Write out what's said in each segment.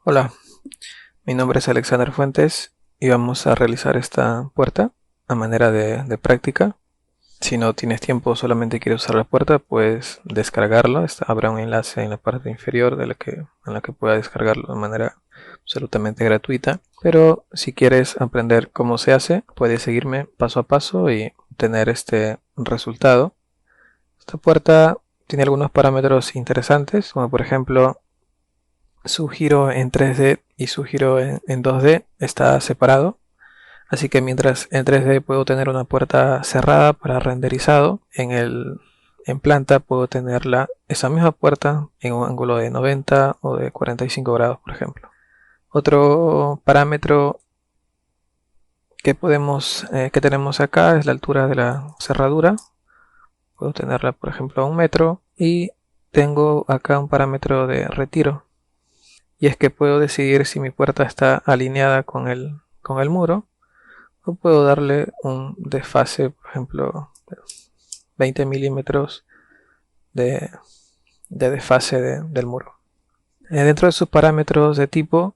Hola, mi nombre es Alexander Fuentes y vamos a realizar esta puerta a manera de práctica. Si no tienes tiempo, solamente quieres usar la puerta, puedes descargarlo. Habrá un enlace en la parte inferior en la que puedas descargarlo de manera absolutamente gratuita. Pero si quieres aprender cómo se hace, puedes seguirme paso a paso y tener este resultado. Esta puerta tiene algunos parámetros interesantes, como por ejemplo su giro en 3D y su giro en 2D está separado. Así que mientras en 3D puedo tener una puerta cerrada para renderizado, en planta puedo tener esa misma puerta en un ángulo de 90 o de 45 grados, por ejemplo. Otro parámetro que tenemos acá es la altura de la cerradura. Puedo tenerla, por ejemplo, a 1 metro. Y tengo acá un parámetro de retiro. Y es que puedo decidir si mi puerta está alineada con el muro, o puedo darle un desfase, por ejemplo, de 20 milímetros de, de desfase del muro. Dentro de sus parámetros de tipo,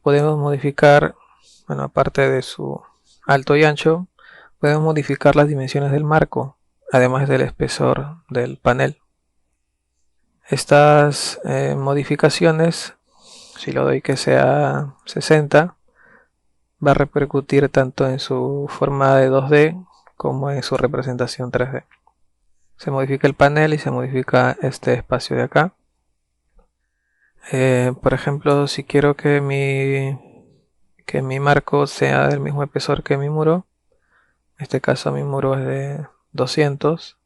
podemos modificar, bueno, aparte de su alto y ancho, podemos modificar las dimensiones del marco, además del espesor del panel. Estas modificaciones, si lo doy que sea 60, va a repercutir tanto en su forma de 2D como en su representación 3D. Se modifica el panel y se modifica este espacio de acá. Por ejemplo, si quiero que mi marco sea del mismo espesor que mi muro, en este caso mi muro es de 200,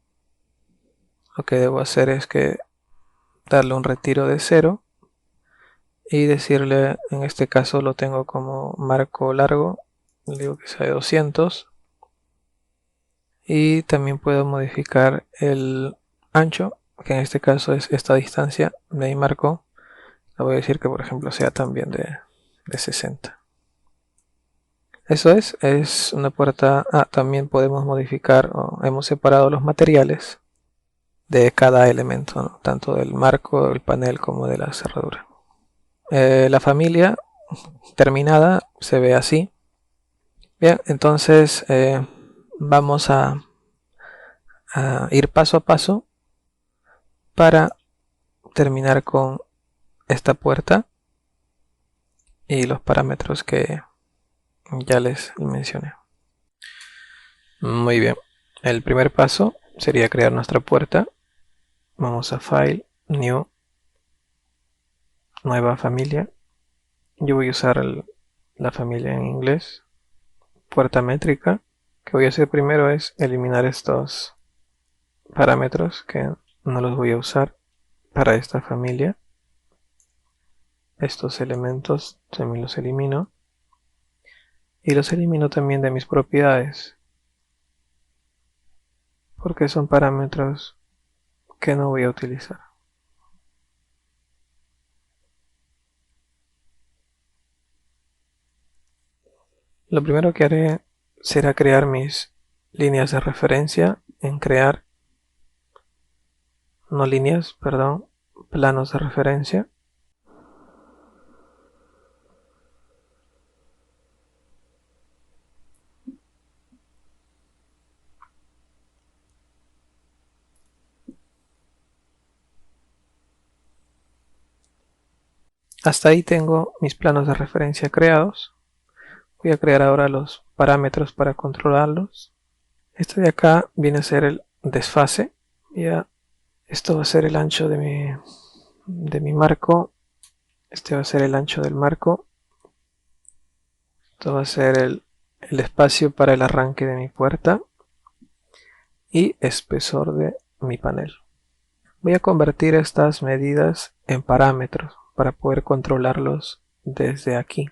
lo que debo hacer es que darle un retiro de 0 y decirle, en este caso lo tengo como marco largo, le digo que sea de 200. Y también puedo modificar el ancho, que en este caso es esta distancia de mi marco. Le voy a decir que por ejemplo sea también de 60. Eso es una puerta. También podemos modificar, o hemos separado los materiales de cada elemento, ¿no? Tanto del marco, del panel como de la cerradura. La familia terminada se ve así. Bien, entonces vamos a ir paso a paso para terminar con esta puerta y los parámetros que ya les mencioné. Muy bien, el primer paso sería crear nuestra puerta. Vamos a File, New, Nueva familia. Yo voy a usar la familia en inglés. Puerta métrica. Lo que voy a hacer primero es eliminar estos parámetros que no los voy a usar para esta familia. Estos elementos también los elimino. Y los elimino también de mis propiedades, porque son parámetros que no voy a utilizar. Lo primero que haré será crear mis líneas de referencia en crear, no líneas, perdón, planos de referencia. Hasta ahí tengo mis planos de referencia creados. Voy a crear ahora los parámetros para controlarlos. Este de acá viene a ser el desfase. Ya, esto va a ser el ancho de mi marco. Este va a ser el ancho del marco. Esto va a ser el espacio para el arranque de mi puerta. Y espesor de mi panel. Voy a convertir estas medidas en parámetros para poder controlarlos desde aquí.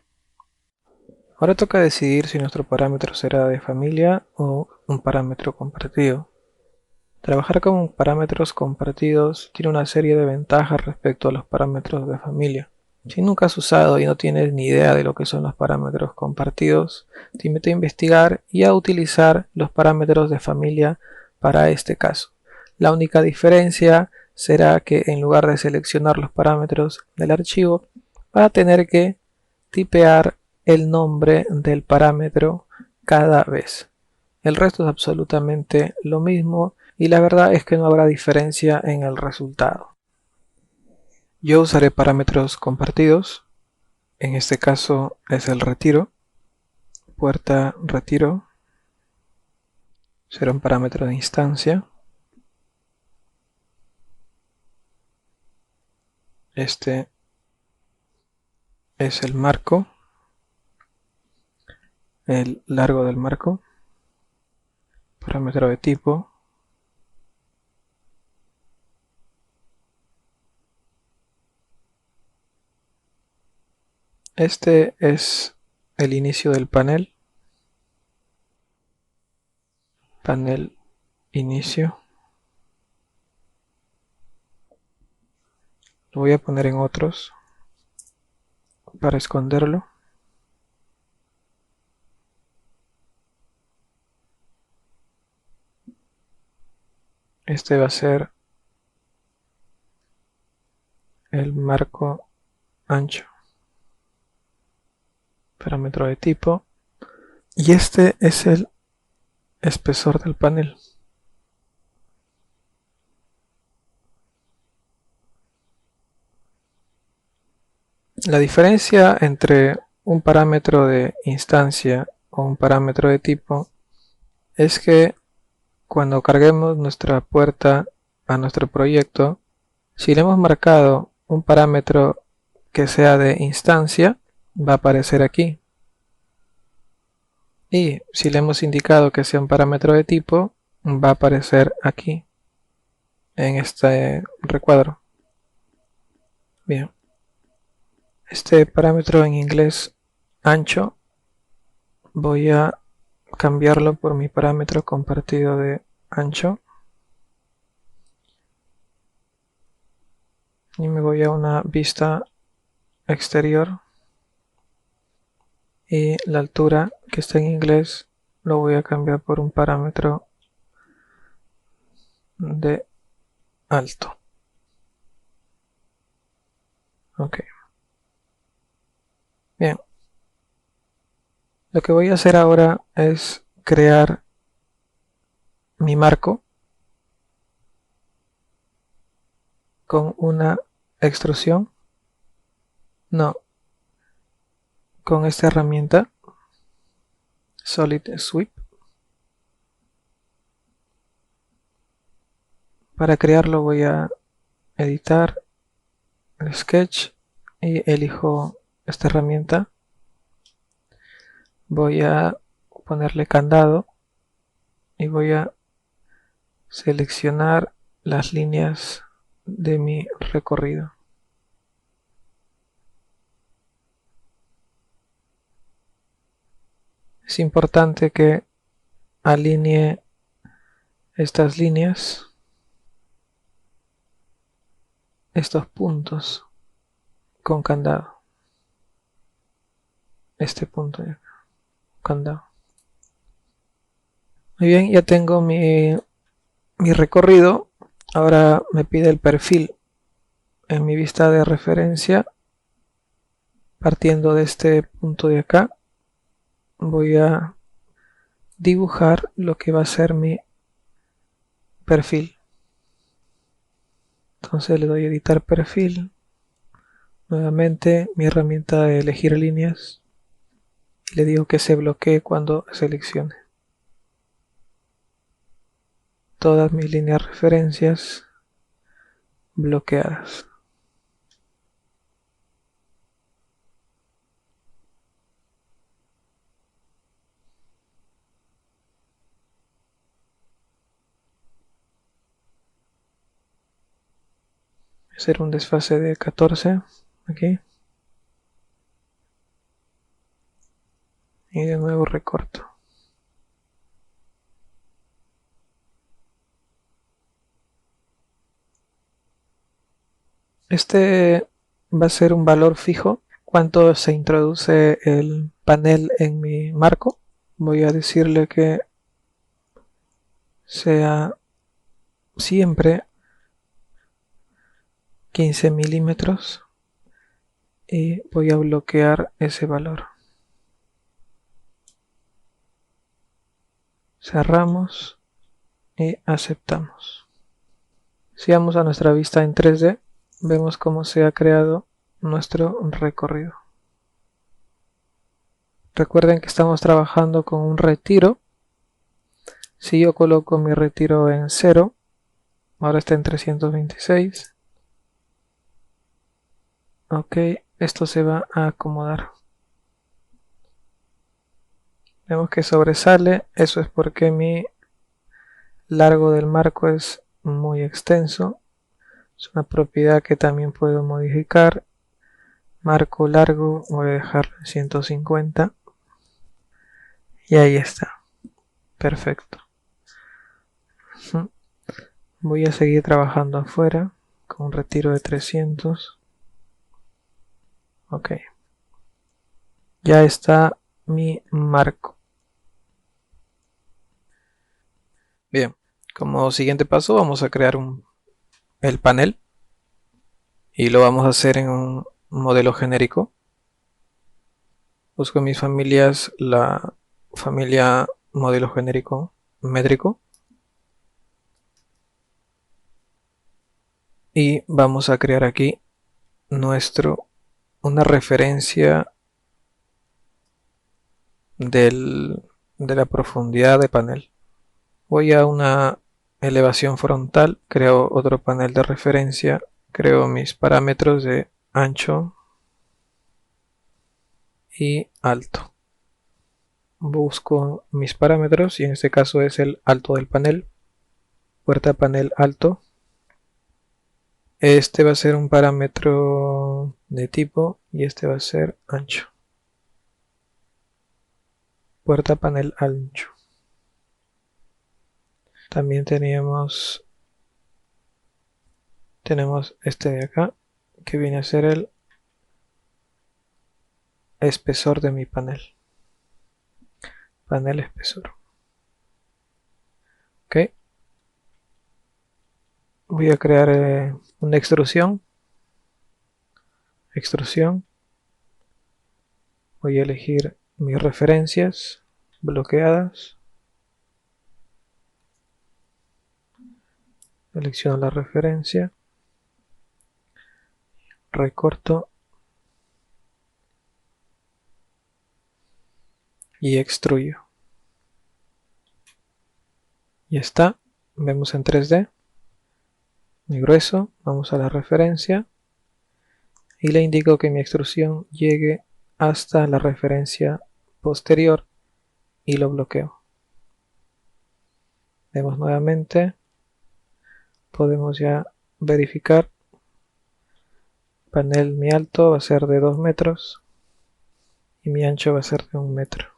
Ahora toca decidir si nuestro parámetro será de familia o un parámetro compartido. Trabajar con parámetros compartidos tiene una serie de ventajas respecto a los parámetros de familia. Si nunca has usado y no tienes ni idea de lo que son los parámetros compartidos, te invito a investigar y a utilizar los parámetros de familia para este caso. La única diferencia será que en lugar de seleccionar los parámetros del archivo, va a tener que tipear el nombre del parámetro cada vez. El resto es absolutamente lo mismo y la verdad es que no habrá diferencia en el resultado. Yo usaré parámetros compartidos. En este caso es el retiro. Puerta retiro será un parámetro de instancia. Este es el marco, el largo del marco, parámetro de tipo. Este es el inicio del panel, panel inicio. Lo voy a poner en otros para esconderlo. Este va a ser el marco ancho, parámetro de tipo. Y este es el espesor del panel. La diferencia entre un parámetro de instancia o un parámetro de tipo es que cuando carguemos nuestra puerta a nuestro proyecto, si le hemos marcado un parámetro que sea de instancia, va a aparecer aquí. Y si le hemos indicado que sea un parámetro de tipo, va a aparecer aquí, en este recuadro. Bien. Este parámetro en inglés ancho voy a cambiarlo por mi parámetro compartido de ancho. Y me voy a una vista exterior. Y la altura que está en inglés lo voy a cambiar por un parámetro de alto. Ok. Bien. Lo que voy a hacer ahora es crear mi marco con una extrusión. No, con esta herramienta Solid Sweep. Para crearlo voy a editar el sketch y elijo esta herramienta. Voy a ponerle candado y voy a seleccionar las líneas de mi recorrido. Es importante que alinee estas líneas, estos puntos con candado. Este punto de acá, candado. Muy bien, ya tengo mi recorrido. Ahora me pide el perfil en mi vista de referencia. Partiendo de este punto de acá, voy a dibujar lo que va a ser mi perfil. Entonces le doy a editar perfil. Nuevamente mi herramienta de elegir líneas. Y le digo que se bloquee cuando seleccione. Todas mis líneas referencias bloqueadas. Hacer un desfase de 14 aquí. Y de nuevo recorto. Este va a ser un valor fijo. Cuánto se introduce el panel en mi marco. Voy a decirle que sea siempre 15 milímetros. y voy a bloquear ese valor. Cerramos y aceptamos. Si vamos a nuestra vista en 3D, vemos cómo se ha creado nuestro recorrido. Recuerden que estamos trabajando con un retiro. Si yo coloco mi retiro en 0, ahora está en 326. Ok, esto se va a acomodar. Vemos que sobresale, eso es porque mi largo del marco es muy extenso. Es una propiedad que también puedo modificar. Marco largo, voy a dejarlo en 150. Y ahí está. Perfecto. Voy a seguir trabajando afuera con un retiro de 300. Ok. Ya está mi marco. Bien. Como siguiente paso vamos a crear el panel. Y lo vamos a hacer en un modelo genérico. Busco en mis familias la familia modelo genérico métrico. Y vamos a crear aquí una referencia de la profundidad de panel. Voy a una elevación frontal, creo otro panel de referencia, creo mis parámetros de ancho y alto. Busco mis parámetros y en este caso es el alto del panel, puerta panel alto. Este va a ser un parámetro de tipo y este va a ser ancho. Puerta panel ancho. También tenemos este de acá, que viene a ser el espesor de mi panel. Panel espesor. Ok. Voy a crear una extrusión. Extrusión. Voy a elegir mis referencias bloqueadas. Selecciono la referencia. Recorto. Y extruyo. Ya está. Vemos en 3D. Mi grueso. Vamos a la referencia. Y le indico que mi extrusión llegue hasta la referencia posterior. Y lo bloqueo. Vemos nuevamente. Podemos ya verificar. Panel mi alto va a ser de 2 metros. Y mi ancho va a ser de 1 metro.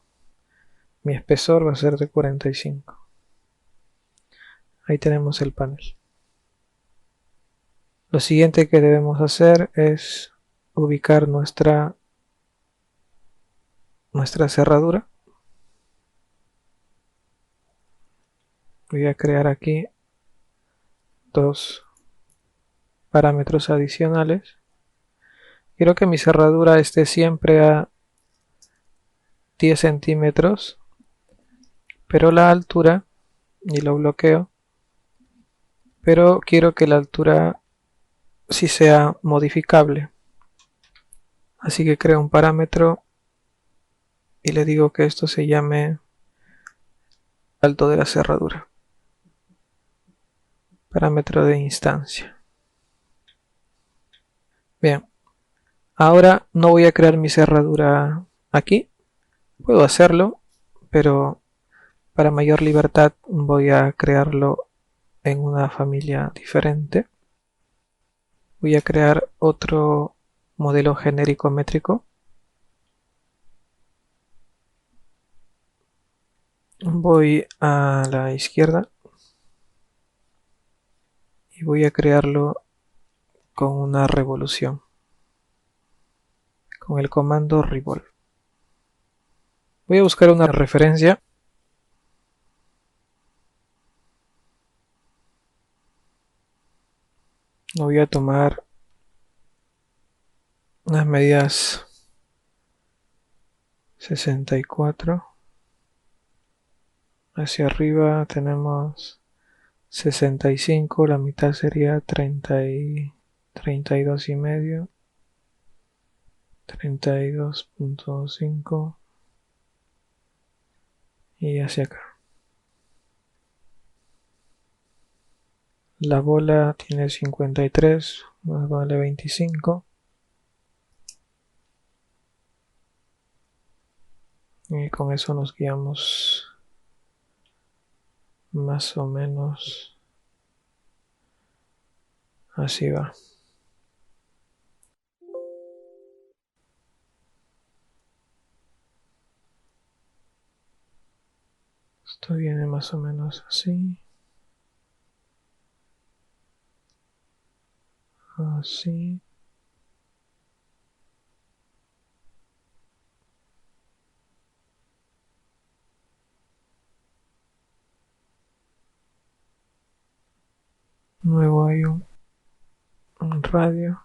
Mi espesor va a ser de 45. Ahí tenemos el panel. Lo siguiente que debemos hacer es ubicar nuestra cerradura. Voy a crear aquí dos parámetros adicionales. Quiero que mi cerradura esté siempre a 10 centímetros, pero la altura, y lo bloqueo, pero quiero que la altura sí sea modificable. Así que creo un parámetro y le digo que esto se llame alto de la cerradura. Parámetro de instancia. Bien, ahora no voy a crear mi cerradura aquí. Puedo hacerlo, pero para mayor libertad voy a crearlo en una familia diferente. Voy a crear otro modelo genérico métrico. Voy a la izquierda y voy a crearlo con una revolución, con el comando revolve. Voy a buscar una referencia. Voy a tomar Las medidas 64. Hacia arriba tenemos 65, la mitad sería 32 y medio, 32.5 y hacia acá. La bola tiene 53, más vale 25. Y con eso nos guiamos más o menos. Así va. Esto viene más o menos así. Así. Luego hay un radio.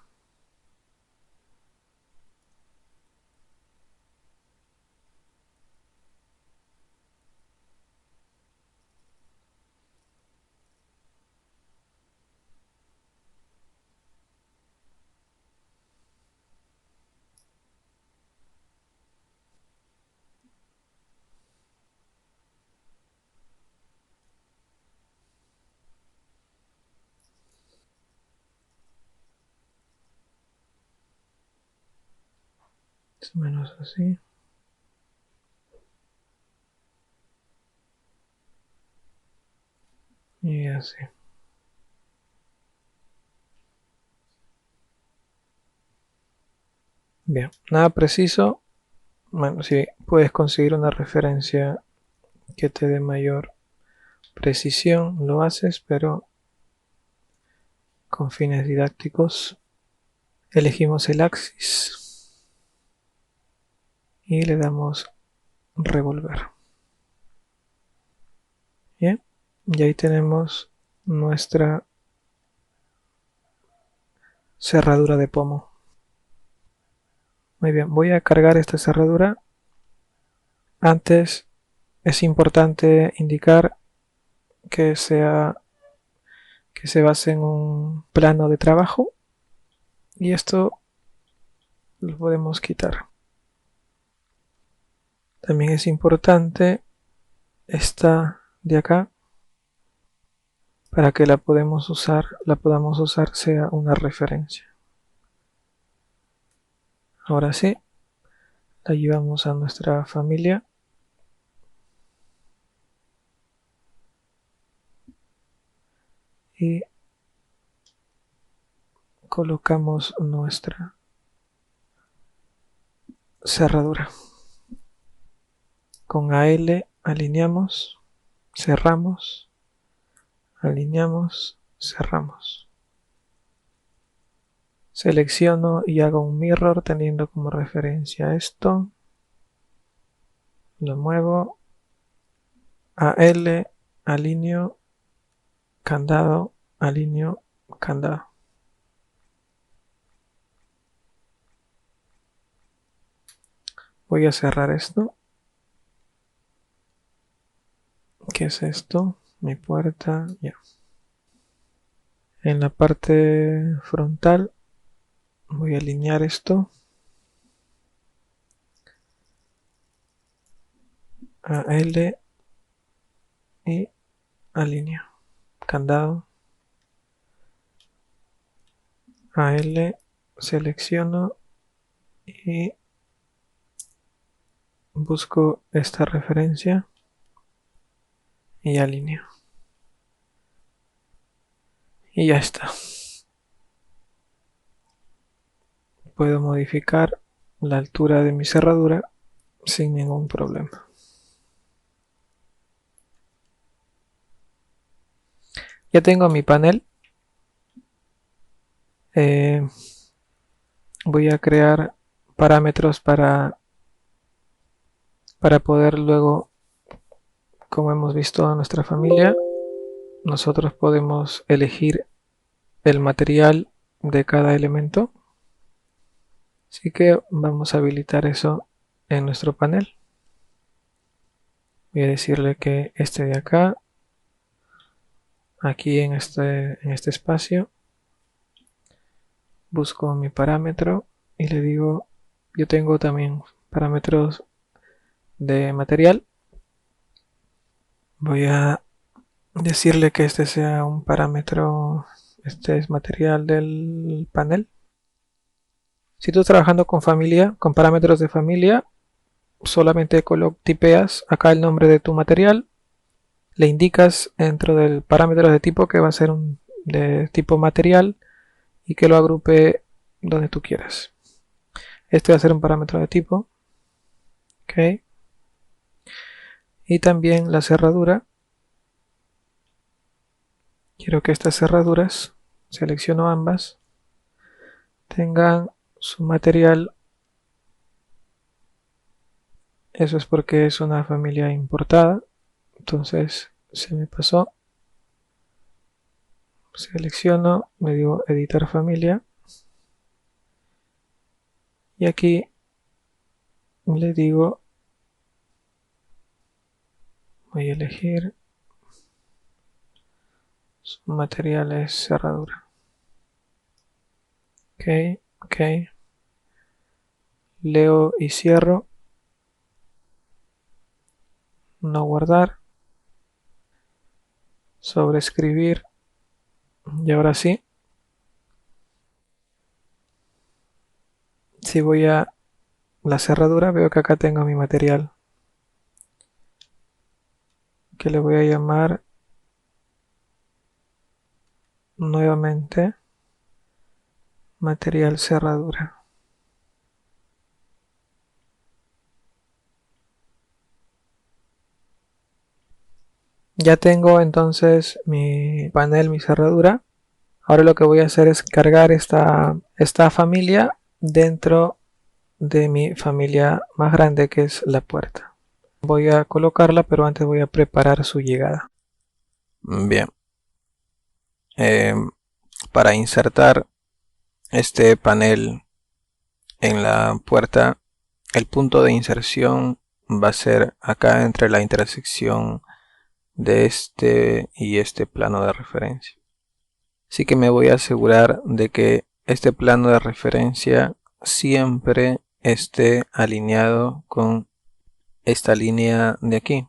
Más o menos así. Y así. Bien, nada preciso. Bueno, si puedes conseguir una referencia que te dé mayor precisión, lo haces, pero con fines didácticos elegimos el axis y le damos revolver. Bien, y ahí tenemos nuestra cerradura de pomo. Muy bien, voy a cargar esta cerradura. Antes es importante indicar que se base en un plano de trabajo y esto lo podemos quitar. También es importante esta de acá, para que la podamos usar sea una referencia. Ahora sí, la llevamos a nuestra familia y colocamos nuestra cerradura. Con AL alineamos, cerramos, alineamos, cerramos. Selecciono y hago un mirror teniendo como referencia esto. Lo muevo. AL, alineo, candado, alineo, candado. Voy a cerrar esto. ¿Qué es esto? Mi puerta, ya. En la parte frontal voy a alinear esto a L y alineo. Candado a L, selecciono y busco esta referencia y alineo. Y ya está. Puedo modificar la altura de mi cerradura sin ningún problema. Ya tengo mi panel. Voy a crear parámetros para poder luego, como hemos visto en nuestra familia, nosotros podemos elegir el material de cada elemento. Así que vamos a habilitar eso en nuestro panel. Voy a decirle que este de acá, aquí en este espacio, busco mi parámetro y le digo, yo tengo también parámetros de material. Voy a decirle que este sea un parámetro, este es material del panel. Si tú estás trabajando con familia, con parámetros de familia, solamente tipeas acá el nombre de tu material, le indicas dentro del parámetro de tipo que va a ser un de tipo material y que lo agrupe donde tú quieras. Este va a ser un parámetro de tipo. Ok. Y también la cerradura. Quiero que estas cerraduras, selecciono ambas, tengan su material. Eso es porque es una familia importada. Entonces se me pasó. Selecciono, me digo editar familia. Y aquí le digo, voy a elegir su material es cerradura. Ok, ok. Leo y cierro. No guardar. Sobreescribir. Y ahora sí. Si voy a la cerradura, veo que acá tengo mi material. Que le voy a llamar nuevamente material cerradura. Ya tengo entonces mi panel, mi cerradura. Ahora lo que voy a hacer es cargar esta familia dentro de mi familia más grande, que es la puerta. Voy a colocarla, pero antes voy a preparar su llegada. Bien. Para insertar este panel en la puerta, el punto de inserción va a ser acá entre la intersección de este y este plano de referencia. Así que me voy a asegurar de que este plano de referencia siempre esté alineado con esta línea de aquí,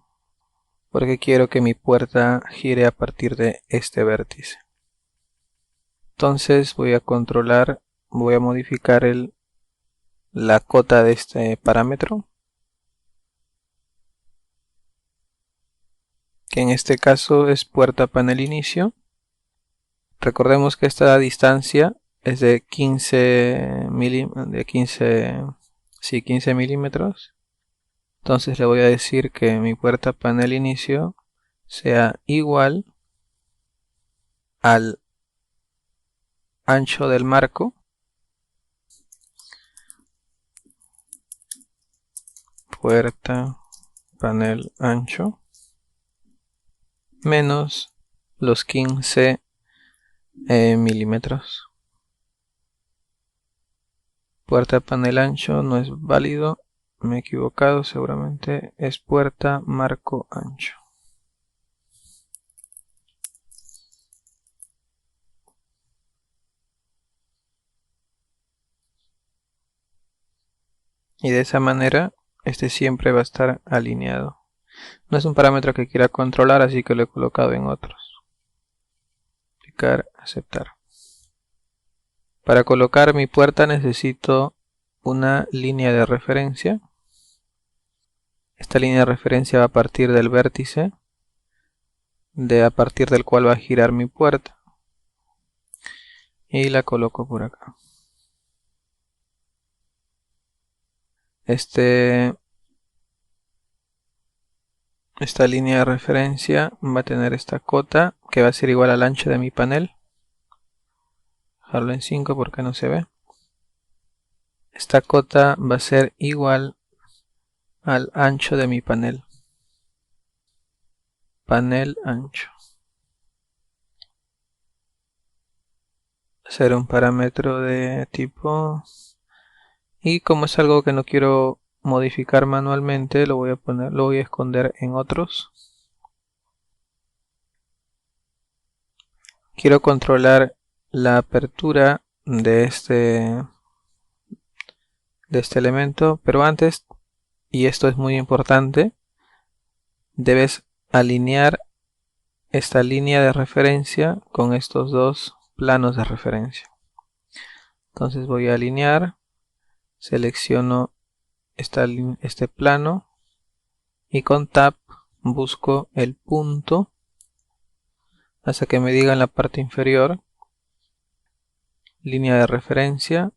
porque quiero que mi puerta gire a partir de este vértice. Entonces voy a modificar la cota de este parámetro, que en este caso es puerta panel inicio. Recordemos que esta distancia es de 15 milímetros. Entonces le voy a decir que mi puerta panel inicio sea igual al ancho del marco puerta panel ancho menos los 15 milímetros. Puerta panel ancho no es válido, me he equivocado, seguramente es puerta marco ancho. Y de esa manera este siempre va a estar alineado. No es un parámetro que quiera controlar, así que lo he colocado en otros. Aplicar, aceptar. Para colocar mi puerta necesito una línea de referencia. Esta línea de referencia va a partir del vértice a partir del cual va a girar mi puerta. Y la coloco por acá. Esta línea de referencia va a tener esta cota que va a ser igual al ancho de mi panel. Dejarlo en 5 porque no se ve. Esta cota va a ser igual al ancho de mi panel. Panel ancho. Ser un parámetro de tipo Y como es algo que no quiero modificar manualmente, lo voy a esconder en otros. Quiero controlar la apertura de este elemento, pero antes, y esto es muy importante, debes alinear esta línea de referencia con estos dos planos de referencia. Entonces voy a alinear, selecciono este plano y con Tab busco el punto hasta que me diga en la parte inferior línea de referencia,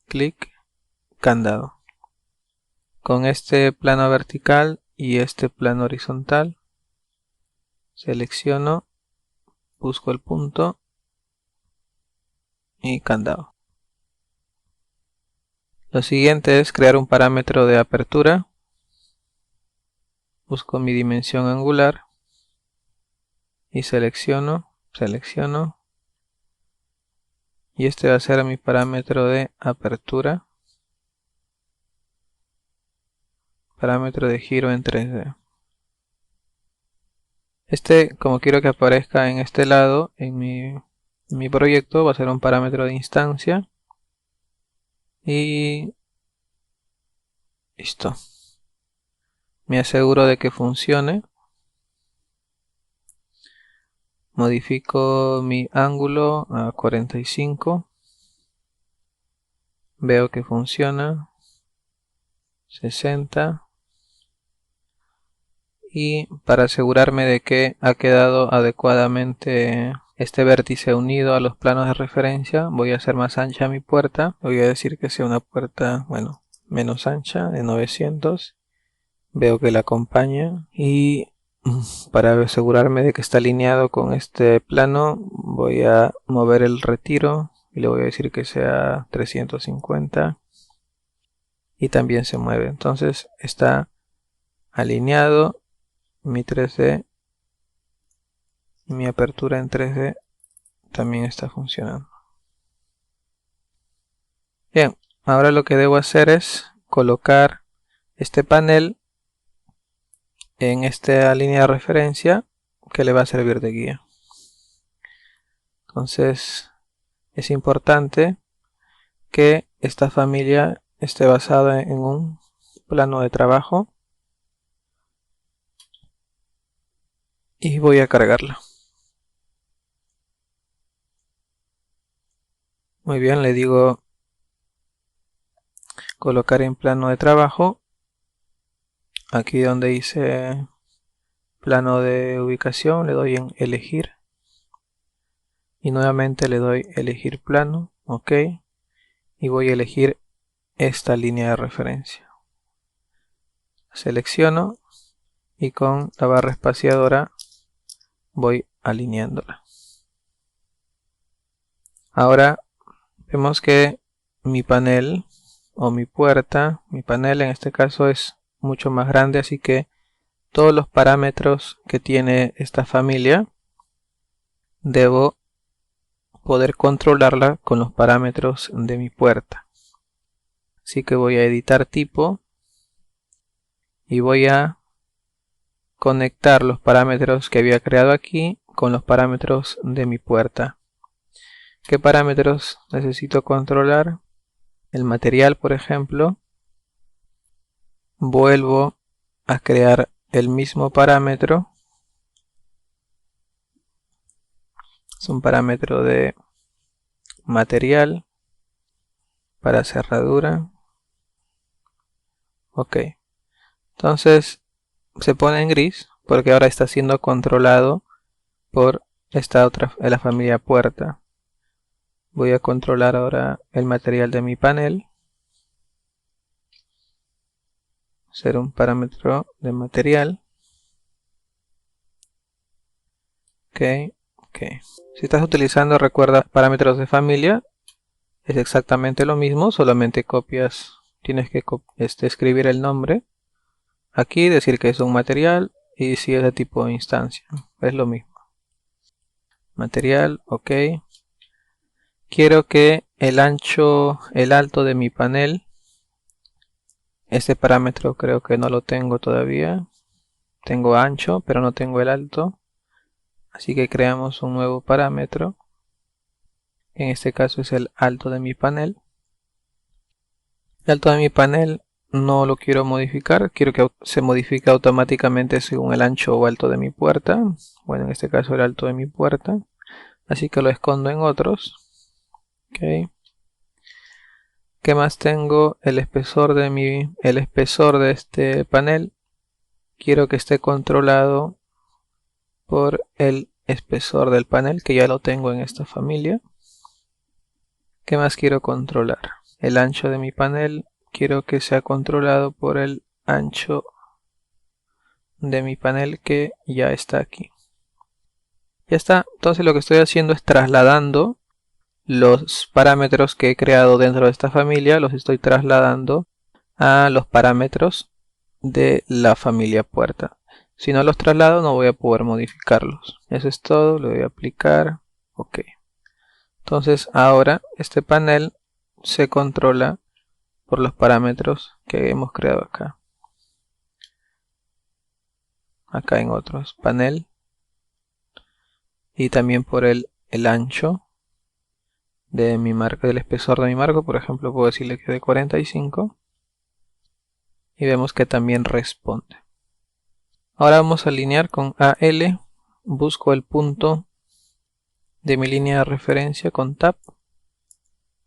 clic, candado. Con este plano vertical y este plano horizontal selecciono, busco el punto y candado. Lo siguiente es crear un parámetro de apertura. Busco mi dimensión angular y selecciono y este va a ser mi parámetro de apertura, parámetro de giro en 3D. Este, como quiero que aparezca en este lado, en mi proyecto, va a ser un parámetro de instancia. Y listo. Me aseguro de que funcione. Modifico mi ángulo a 45. Veo que funciona. 60. Y para asegurarme de que ha quedado adecuadamente este vértice unido a los planos de referencia, voy a hacer más ancha mi puerta. Voy a decir que sea una puerta, bueno, menos ancha, de 900. Veo que la acompaña y para asegurarme de que está alineado con este plano, voy a mover el retiro y le voy a decir que sea 350 y también se mueve. Entonces está alineado mi 3D y mi apertura en 3D también está funcionando. Bien, ahora lo que debo hacer es colocar este panel en esta línea de referencia que le va a servir de guía. Entonces es importante que esta familia esté basada en un plano de trabajo y voy a cargarla. Muy bien, le digo colocar en plano de trabajo. Aquí donde dice plano de ubicación le doy en elegir y nuevamente le doy elegir plano, ok, y voy a elegir esta línea de referencia. Selecciono y con la barra espaciadora voy alineándola. Ahora vemos que mi panel o mi puerta, mi panel en este caso es mucho más grande, así que todos los parámetros que tiene esta familia debo poder controlarla con los parámetros de mi puerta. Así que voy a editar tipo y voy a conectar los parámetros que había creado aquí con los parámetros de mi puerta. ¿Qué parámetros necesito controlar? El material, por ejemplo. Vuelvo a crear el mismo parámetro. Es un parámetro de material para cerradura. Ok. Entonces se pone en gris porque ahora está siendo controlado por esta otra, la familia puerta. Voy a controlar ahora el material de mi panel. Ser un parámetro de material. Ok. Si estás utilizando, recuerda, parámetros de familia, es exactamente lo mismo, solamente copias, tienes que escribir el nombre. Aquí decir que es un material y si es de tipo instancia, es lo mismo. Material, ok. Quiero que el ancho, el alto de mi panel. Este parámetro creo que no lo tengo todavía. Tengo ancho, pero no tengo el alto. Así que creamos un nuevo parámetro. En este caso es el alto de mi panel. El alto de mi panel no lo quiero modificar. Quiero que se modifique automáticamente según el ancho o alto de mi puerta. Bueno, en este caso el alto de mi puerta. Así que lo escondo en otros. Ok. ¿Qué más tengo? El espesor de este panel. Quiero que esté controlado por el espesor del panel, que ya lo tengo en esta familia. ¿Qué más quiero controlar? El ancho de mi panel. Quiero que sea controlado por el ancho de mi panel, que ya está aquí. Ya está. Entonces lo que estoy haciendo es trasladando los parámetros que he creado dentro de esta familia, los estoy trasladando a los parámetros de la familia puerta. Si no los traslado no voy a poder modificarlos. Eso es todo, lo voy a aplicar. Ok. Entonces ahora este panel se controla por los parámetros que hemos creado acá. Acá en otros, panel. Y también por el ancho de mi marco, del espesor de mi marco. Por ejemplo, puedo decirle que de 45. Y vemos que también responde. Ahora vamos a alinear con AL. Busco el punto de mi línea de referencia con Tab.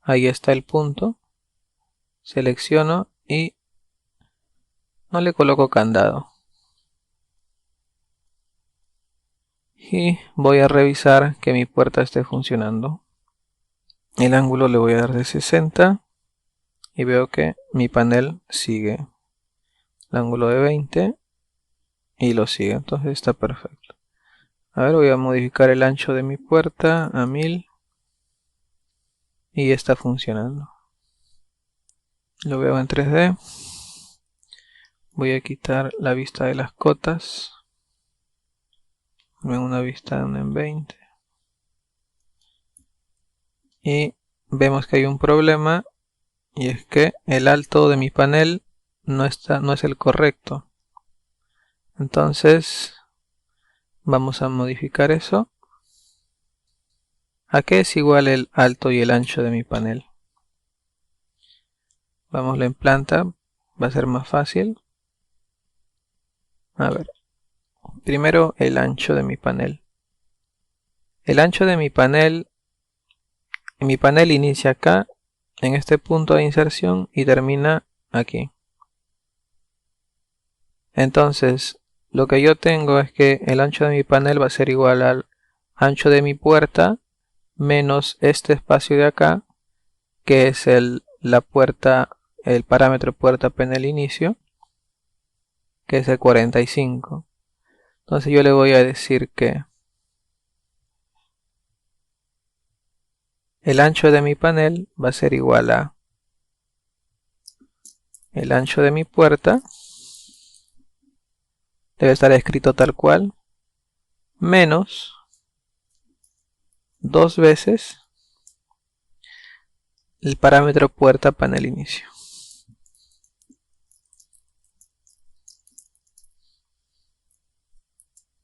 Ahí está el punto. Selecciono y no le coloco candado. Y voy a revisar que mi puerta esté funcionando. El ángulo le voy a dar de 60 y veo que mi panel sigue el ángulo de 20 y lo sigue, entonces está perfecto. A ver, voy a modificar el ancho de mi puerta a 1000 y está funcionando. Lo veo en 3D. Voy a quitar la vista de las cotas. En una vista en 20. Y vemos que hay un problema, y es que el alto de mi panel no es el correcto. Entonces vamos a modificar eso. ¿A qué es igual el alto y el ancho de mi panel? Vámoslo en planta, va a ser más fácil. A ver, primero el ancho de mi panel. El ancho de mi panel inicia acá, en este punto de inserción, y termina aquí. Entonces, lo que yo tengo es que el ancho de mi panel va a ser igual al ancho de mi puerta menos este espacio de acá, que es la puerta, el parámetro puerta panel inicio, que es el 45. Entonces yo le voy a decir que el ancho de mi panel va a ser igual a el ancho de mi puerta, debe estar escrito tal cual, menos 2 veces el parámetro puerta panel inicio.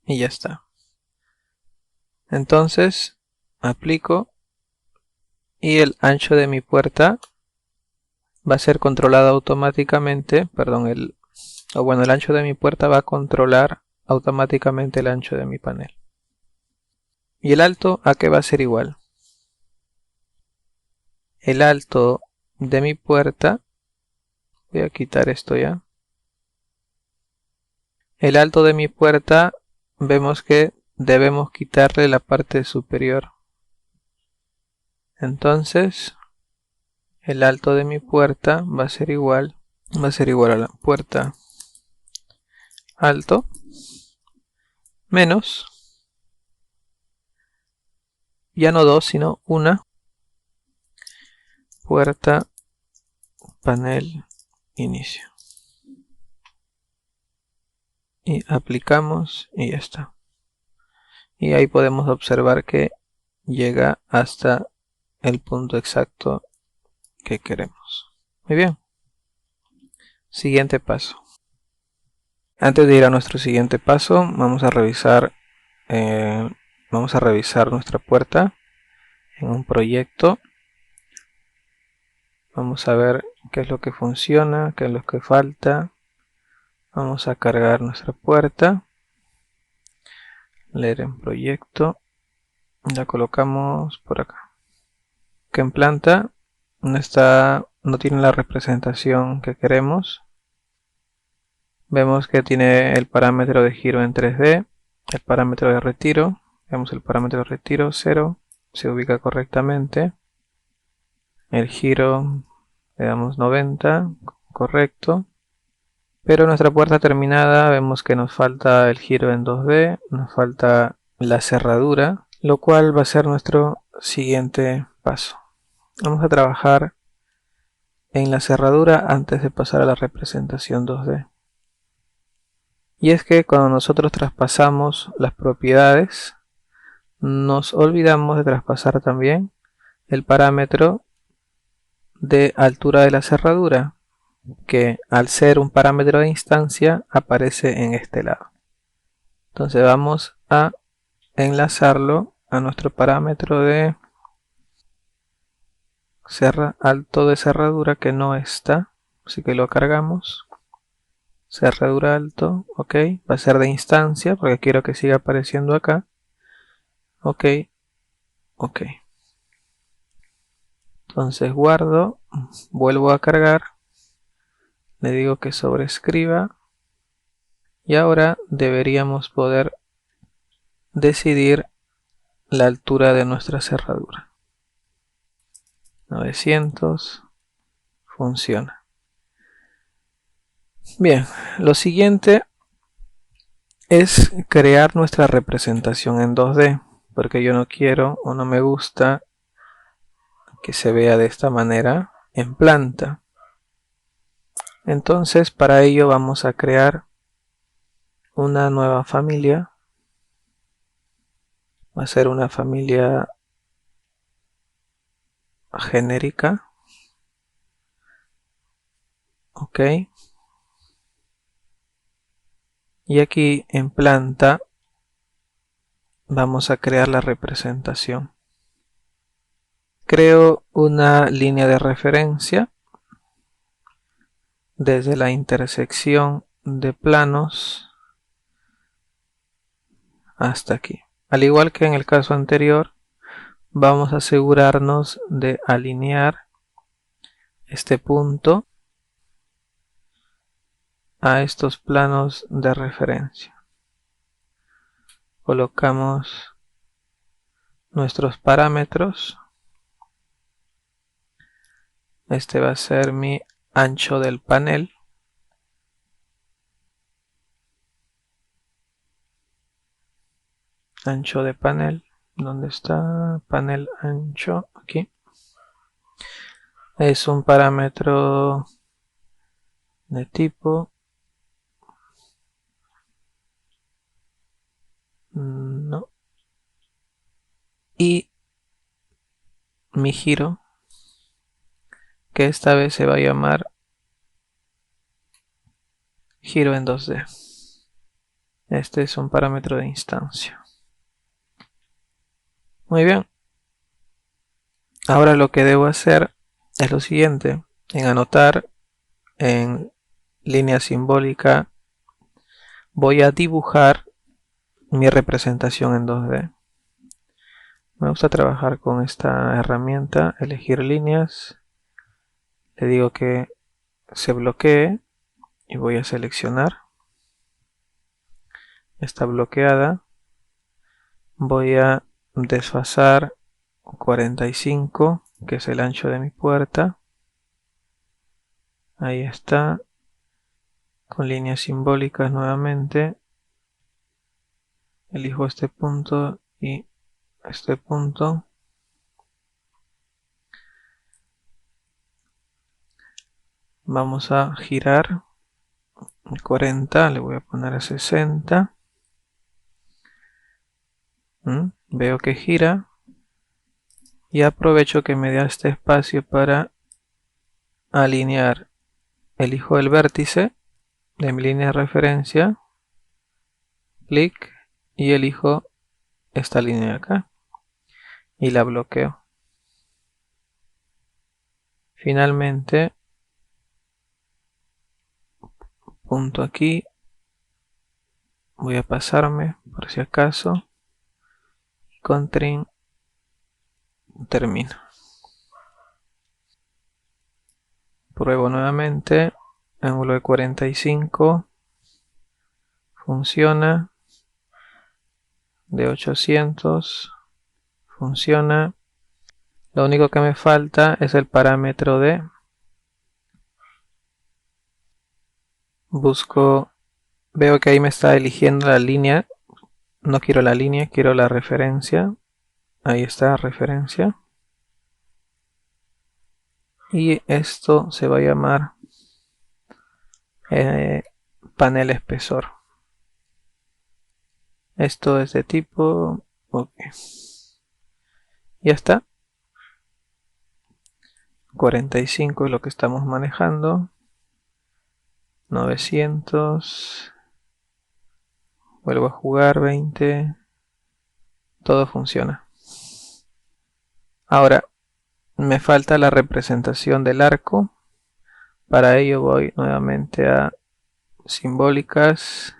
Y ya está. Entonces aplico y el ancho de mi puerta va a ser controlado automáticamente, perdón, el ancho de mi puerta va a controlar automáticamente el ancho de mi panel. ¿Y el alto a qué va a ser igual? El alto de mi puerta, voy a quitar esto ya. El alto de mi puerta, vemos que debemos quitarle la parte superior. Entonces, el alto de mi puerta va a ser igual a la puerta alto menos, ya no 2 sino 1 puerta panel inicio. Y aplicamos y ya está. Y ahí podemos observar que llega hasta el punto exacto que queremos. Muy bien. Siguiente paso. Antes de ir a nuestro siguiente paso, vamos a revisar nuestra puerta en un proyecto. Vamos a ver qué es lo que funciona, qué es lo que falta. Vamos a cargar nuestra puerta. Leer en proyecto. La colocamos por acá. Que en planta no tiene la representación que queremos. Vemos que tiene el parámetro de giro en 3D, el parámetro de retiro. Vemos el parámetro de retiro 0, se ubica correctamente. El giro le damos 90, correcto. Pero nuestra puerta terminada vemos que nos falta el giro en 2D, nos falta la cerradura, lo cual va a ser nuestro siguiente paso. Vamos a trabajar en la cerradura antes de pasar a la representación 2D. Y es que cuando nosotros traspasamos las propiedades, nos olvidamos de traspasar también el parámetro de altura de la cerradura, que al ser un parámetro de instancia aparece en este lado. Entonces vamos a enlazarlo a nuestro parámetro de alto de cerradura, que no está, así que lo cargamos. Cerradura alto, ok, va a ser de instancia porque quiero que siga apareciendo acá. Ok, ok. Entonces guardo, vuelvo a cargar, le digo que sobrescriba y ahora deberíamos poder decidir la altura de nuestra cerradura. 900, funciona. Bien, lo siguiente es crear nuestra representación en 2D, porque yo no quiero o no me gusta que se vea de esta manera en planta. Entonces para ello vamos a crear una nueva familia. Va a ser una familia genérica. Ok. Y aquí en planta vamos a crear la representación. Creo una línea de referencia desde la intersección de planos hasta aquí. Al igual que en el caso anterior, vamos a asegurarnos de alinear este punto a estos planos de referencia. Colocamos nuestros parámetros. Este va a ser mi ancho del panel. Ancho de panel. ¿Dónde está? Panel ancho. Aquí. Es un parámetro de tipo. No. Y mi giro, que esta vez se va a llamar giro en 2D. Este es un parámetro de instancia. Muy bien. Ahora lo que debo hacer es lo siguiente. En anotar, en línea simbólica, voy a dibujar mi representación en 2D. Me gusta trabajar con esta herramienta, elegir líneas. Le digo que se bloquee y voy a seleccionar. Está bloqueada. Voy a desfasar 45, que es el ancho de mi puerta. Ahí está. Con líneas simbólicas nuevamente. Elijo este punto y este punto. Vamos a girar 40, le voy a poner a 60. Veo que gira. Y aprovecho que me da este espacio para alinear. Elijo el vértice de mi línea de referencia, clic, y elijo esta línea de acá y la bloqueo. Finalmente, punto aquí, voy a pasarme por si acaso, y con trim termino. Pruebo nuevamente, ángulo de 45, funciona, de 800, funciona. Lo único que me falta es el parámetro de, busco, veo que ahí me está eligiendo la línea, no quiero la línea, quiero la referencia, ahí está, referencia. Y esto se va a llamar panel espesor. Esto es de tipo ok. Ya está. 45 es lo que estamos manejando. 900. Vuelvo a jugar 20. Todo funciona. Ahora me falta la representación del arco. Para ello voy nuevamente a simbólicas.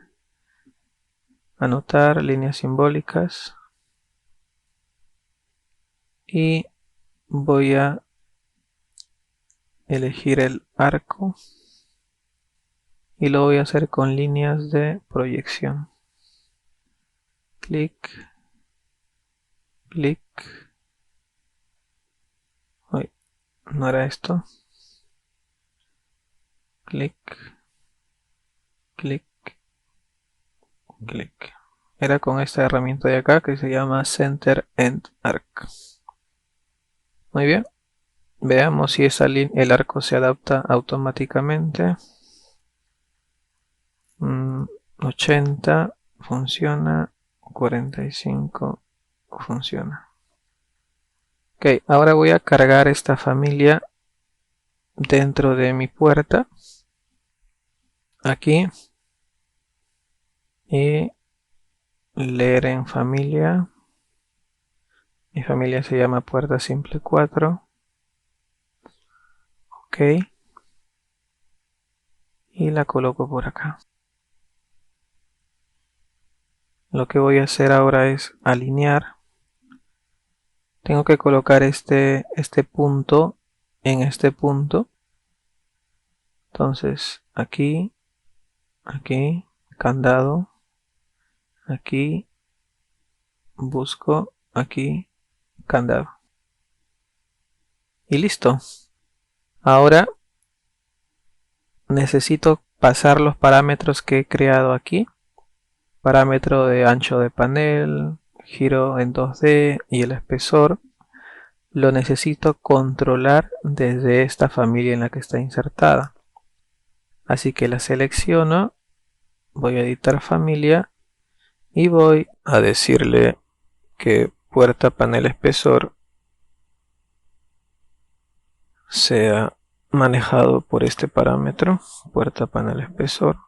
Anotar líneas simbólicas. Y voy a elegir el arco. Y lo voy a hacer con líneas de proyección. Clic. Clic. Uy, no era esto. Clic. Clic. Clic. Era con esta herramienta de acá que se llama Center End Arc. Muy bien. Veamos si el arco se adapta automáticamente. 80 funciona. 45 funciona. Ok, ahora voy a cargar esta familia dentro de mi puerta. Aquí. Y leer en familia. Mi familia se llama puerta simple 4. Ok. Y la coloco por acá. Lo que voy a hacer ahora es alinear. Tengo que colocar este punto en este punto. Entonces aquí, aquí, candado, aquí, busco, aquí, candado. Y listo. Ahora necesito pasar los parámetros que he creado aquí. Parámetro de ancho de panel, giro en 2D y el espesor. Lo necesito controlar desde esta familia en la que está insertada. Así que la selecciono, voy a editar familia y voy a decirle que puerta panel espesor sea manejado por este parámetro, puerta panel espesor.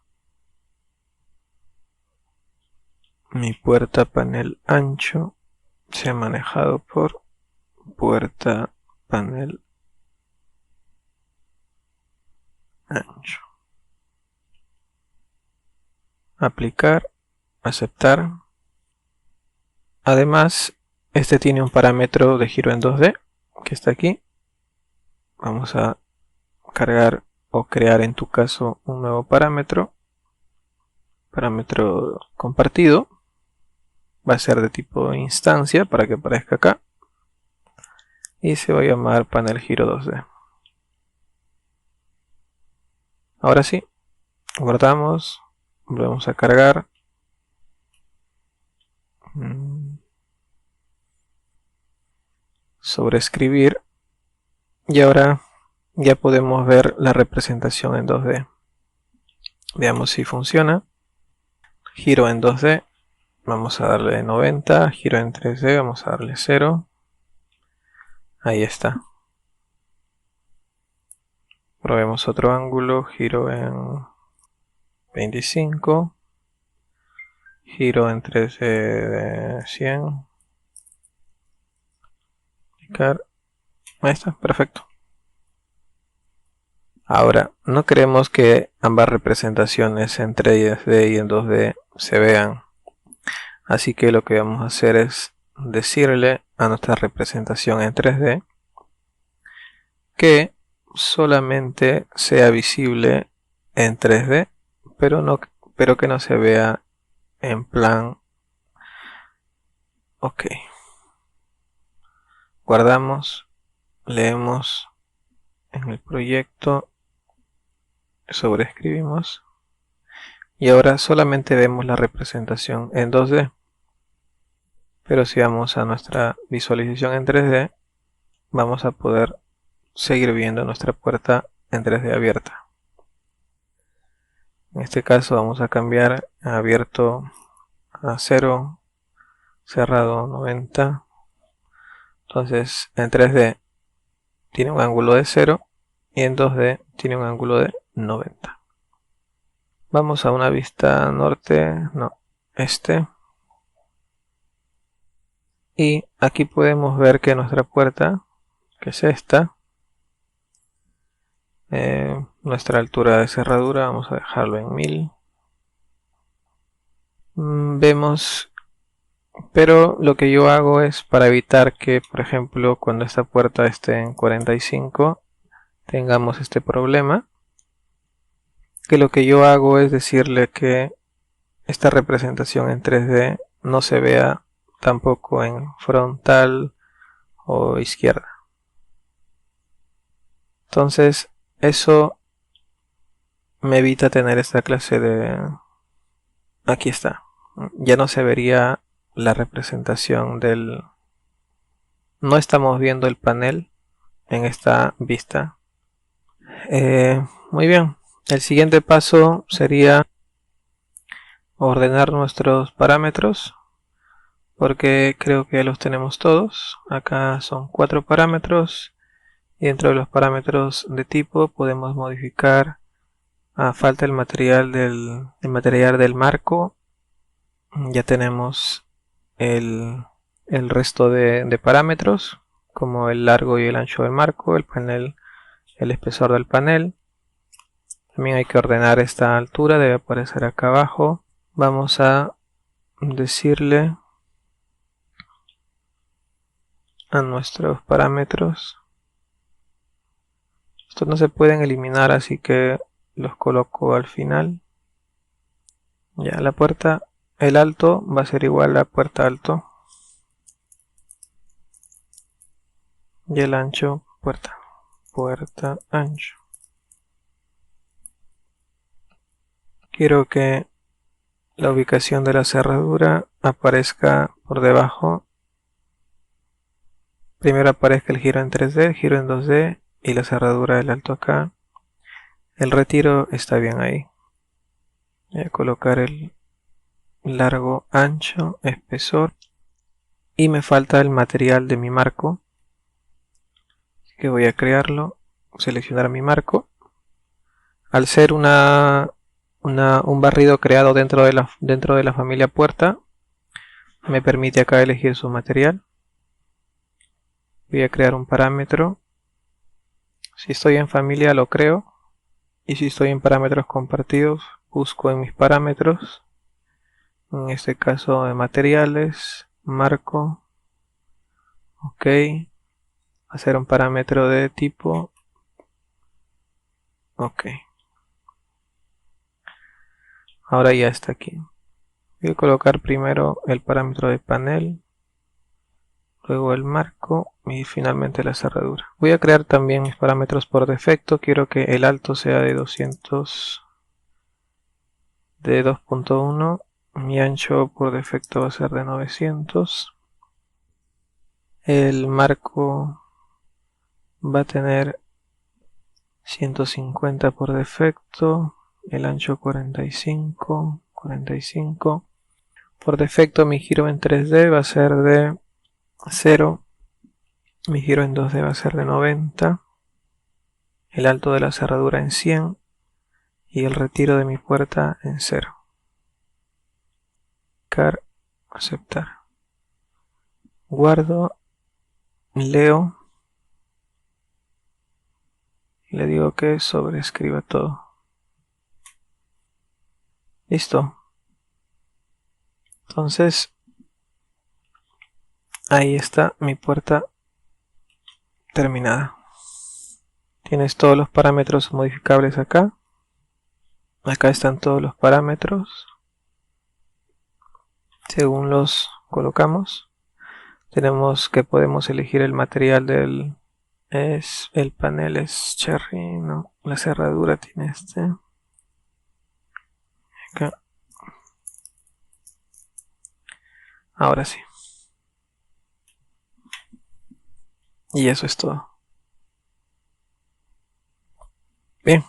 Mi puerta panel ancho sea manejado por puerta panel ancho. Aplicar, aceptar. Además, este tiene un parámetro de giro en 2D que está aquí. Vamos a cargar o crear en tu caso un nuevo parámetro compartido. Va a ser de tipo instancia para que aparezca acá y se va a llamar panel giro 2D. Ahora sí, guardamos, volvemos a cargar. Sobreescribir y ahora ya podemos ver la representación en 2D. Veamos si funciona. Giro en 2D, vamos a darle 90, giro en 3D, vamos a darle 0. Ahí está. Probemos otro ángulo, giro en 25, giro en 13 de 100. Ahí está, perfecto. Ahora, no queremos que ambas representaciones en 3D y en 2D se vean. Así que lo que vamos a hacer es decirle a nuestra representación en 3D que solamente sea visible en 3D, pero que no se vea en plan. Ok. Guardamos, leemos en el proyecto, sobreescribimos y ahora solamente vemos la representación en 2D. Pero si vamos a nuestra visualización en 3D, vamos a poder seguir viendo nuestra puerta en 3D abierta. En este caso vamos a cambiar abierto a 0, cerrado 90. Entonces en 3D tiene un ángulo de 0 y en 2D tiene un ángulo de 90. Vamos a una vista norte, no, este. Y aquí podemos ver que nuestra puerta, que es esta, nuestra altura de cerradura, vamos a dejarlo en 1000. Vemos, pero lo que yo hago es para evitar que, por ejemplo, cuando esta puerta esté en 45, tengamos este problema, que lo que yo hago es decirle que esta representación en 3D no se vea tampoco en frontal o izquierda. Entonces eso me evita tener esta clase de... Aquí está. Ya no se vería la representación del... No estamos viendo el panel en esta vista. Muy bien. El siguiente paso sería ordenar nuestros parámetros, porque creo que los tenemos todos. Acá son 4 parámetros y dentro de los parámetros de tipo podemos modificar. Falta el material del marco. Ya tenemos el resto de parámetros, como el largo y el ancho del marco, el panel, el espesor del panel. También hay que ordenar esta altura, debe aparecer acá abajo. Vamos a decirle a nuestros parámetros. Estos no se pueden eliminar, así que los coloco al final. Ya, la puerta, el alto va a ser igual a puerta alto. Y el ancho, puerta ancho. Quiero que la ubicación de la cerradura aparezca por debajo. Primero aparezca el giro en 3D, el giro en 2D y la cerradura del alto acá. El retiro está bien ahí. Voy a colocar el largo, ancho, espesor. Y me falta el material de mi marco. Así que voy a crearlo, seleccionar mi marco. Al ser un barrido creado dentro de la familia puerta, me permite acá elegir su material. Voy a crear un parámetro. Si estoy en familia lo creo. Y si estoy en parámetros compartidos, busco en mis parámetros. En este caso de materiales, marco. Ok. Hacer un parámetro de tipo. Ok. Ahora ya está aquí. Voy a colocar primero el parámetro de panel, luego el marco y finalmente la cerradura. Voy a crear también mis parámetros por defecto. Quiero que el alto sea de 200, de 2.1. Mi ancho por defecto va a ser de 900. El marco va a tener 150 por defecto. El ancho 45. Por defecto mi giro en 3D va a ser de 0, Mi giro en 2D va a ser de 90. El alto de la cerradura en 100. Y el retiro de mi puerta en 0. Aceptar. Guardo. Leo. Y le digo que sobrescriba todo. Listo. Entonces, ahí está mi puerta terminada. Tienes todos los parámetros modificables acá. Acá están todos los parámetros. Según los colocamos, tenemos que podemos elegir el material del... el panel es cherry, no, la cerradura tiene este. Acá. Ahora sí. Y eso es todo. Bien.